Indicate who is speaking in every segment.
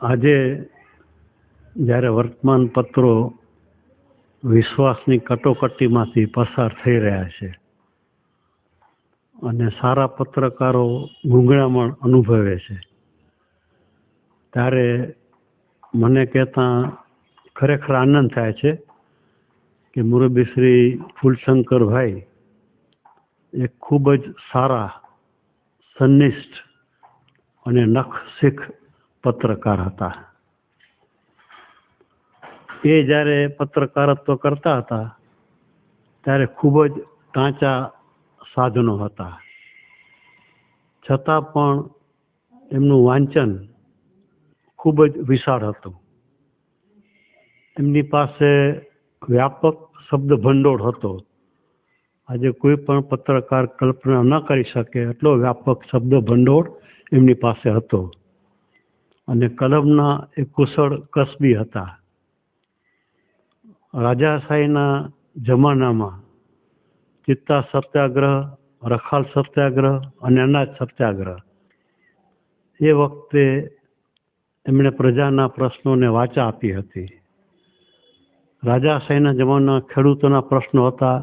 Speaker 1: આજે જ્યારે વર્તમાન પત્રો વિશ્વાસની કટોકટીમાંથી પસાર થઈ રહ્યા છે અને સારા પત્રકારો ગૂંગળામણ અનુભવે છે, ત્યારે મને કહેતા ખરેખર આનંદ થાય છે કે મુરબ્બી શ્રી ફૂલશંકરભાઈ એક ખૂબ જ સારા, સંનિષ્ઠ અને નખશીખ પત્રકાર હતા. એ જ્યારે પત્રકારત્વ કરતા હતા ત્યારે ખૂબ જ કાચા સાધનો હતા, છતાં પણ એમનું વાંચન ખૂબ જ વિશાળ હતું. એમની પાસે વ્યાપક શબ્દ ભંડોળ હતો. આજે કોઈ પણ પત્રકાર કલ્પના ન કરી શકે એટલો વ્યાપક શબ્દ ભંડોળ એમની પાસે હતો અને કલમના એ કુશળ કસબી હતા. રાજાશાહીના જમાનામાં ચિત્તા સત્યાગ્રહ, રખાલ સત્યાગ્રહ અને અનાજ સત્યાગ્રહ, એ વખતે એમણે પ્રજાના પ્રશ્નોને વાચા આપી હતી. રાજાશાહીના જમાનામાં ખેડૂતોના પ્રશ્નો હતા,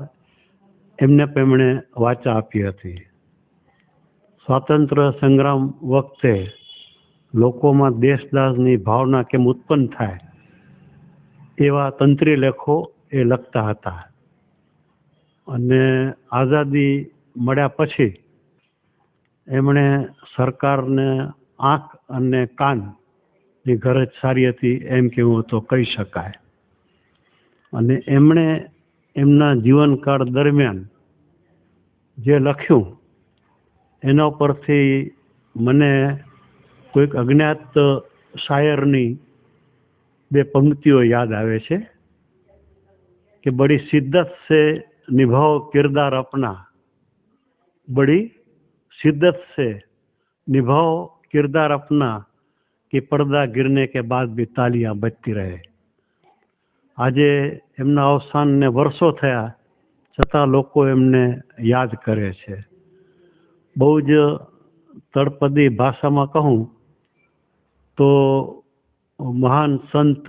Speaker 1: એમને પણ એમણે વાચા આપી હતી. સ્વાતંત્ર્ય સંગ્રામ વખતે લોકોમાં દેશદાસની ભાવના કેમ ઉત્પન્ન થાય એવા તંત્રી લેખો એ લખતા હતા. અને આઝાદી મળ્યા પછી એમણે સરકારને આંખ અને કાનની ગરજ સારી હતી એમ કહેવું તો કહી શકાય. અને એમણે એમના જીવનકાળ દરમિયાન જે લખ્યું એના પરથી મને કોઈક અજ્ઞાત શાયરની બે પંક્તિઓ યાદ આવે છે કે બડી શિદ્દત સે નિભાઓ કિરદાર અપના, બડી શિદ્દત સે નિભાઓ કિરદાર અપના કે પડદા ગિરને કે બાદ ભી તાલિયાં બજતી રહે. આજે એમના અવસાનને વર્ષો થયા છતાં લોકો એમને યાદ કરે છે. બહુ જ તળપદી ભાષામાં કહું તો મહાન સંત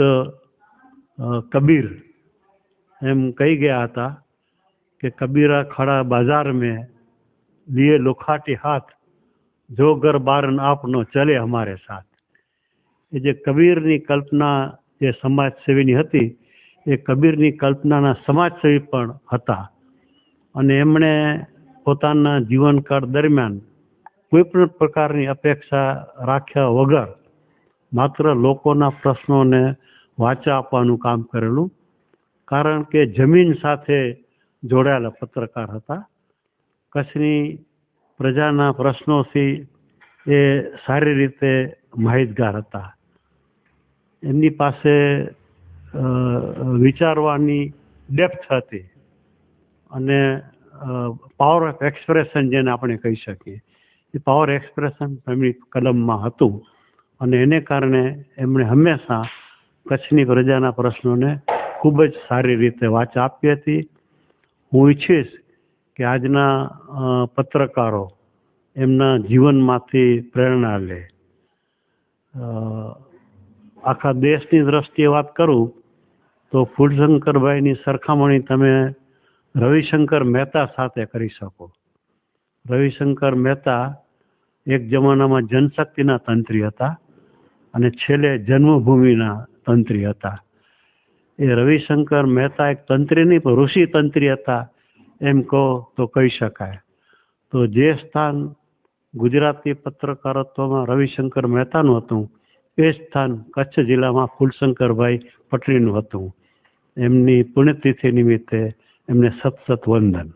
Speaker 1: કબીર એમ કહી ગયા હતા કે કબીરા ખડા બાજાર મેં લીએ લુખાટી હાથ, જો ઘર બારન આપનો ચલે હમારે સાથ. એ જે કબીરની કલ્પના જે સમાજસેવીની હતી એ કબીરની કલ્પનાના સમાજસેવી પણ હતા. અને એમણે પોતાના જીવનકાળ દરમિયાન કોઈ પણ પ્રકારની અપેક્ષા રાખ્યા વગર માત્ર લોકોના પ્રશ્નોને વાચા આપવાનું કામ કરેલું. કારણ કે જમીન સાથે જોડાયેલા પત્રકાર હતા. કચ્છની પ્રજાના પ્રશ્નોથી એ સારી રીતે માહિતગાર હતા. એમની પાસે વિચારવાની ડેપ્થ હતી અને પાવર ઓફ એક્સપ્રેશન જેને આપણે કહી શકીએ એ પાવર એક્સપ્રેશન એમની કલમમાં હતું. અને એને કારણે એમણે હંમેશા કચ્છની પ્રજાના પ્રશ્નોને ખૂબ જ સારી રીતે વાચા આપી હતી. હું ઈચ્છીશ કે આજના પત્રકારો એમના જીવનમાંથી પ્રેરણા લે. આખા દેશની દ્રષ્ટિએ વાત કરું તો ફૂલશંકરભાઈની સરખામણી તમે રવિશંકર મહેતા સાથે કરી શકો. રવિશંકર મહેતા એક જમાનામાં જનશક્તિના તંત્રી હતા અને છેલ્લે જન્મભૂમિના તંત્રી હતા. એ રવિશંકર મહેતા એક તંત્રી નહીં પણ ઋષિ તંત્રી હતા એમ કહો તો કહી શકાય. તો જે સ્થાન ગુજરાતી પત્રકારત્વમાં રવિશંકર મહેતાનું હતું એ સ્થાન કચ્છ જિલ્લામાં ફૂલશંકરભાઈ પટણીનું હતું. એમની પુણ્યતિથિ નિમિત્તે એમને સતત વંદન.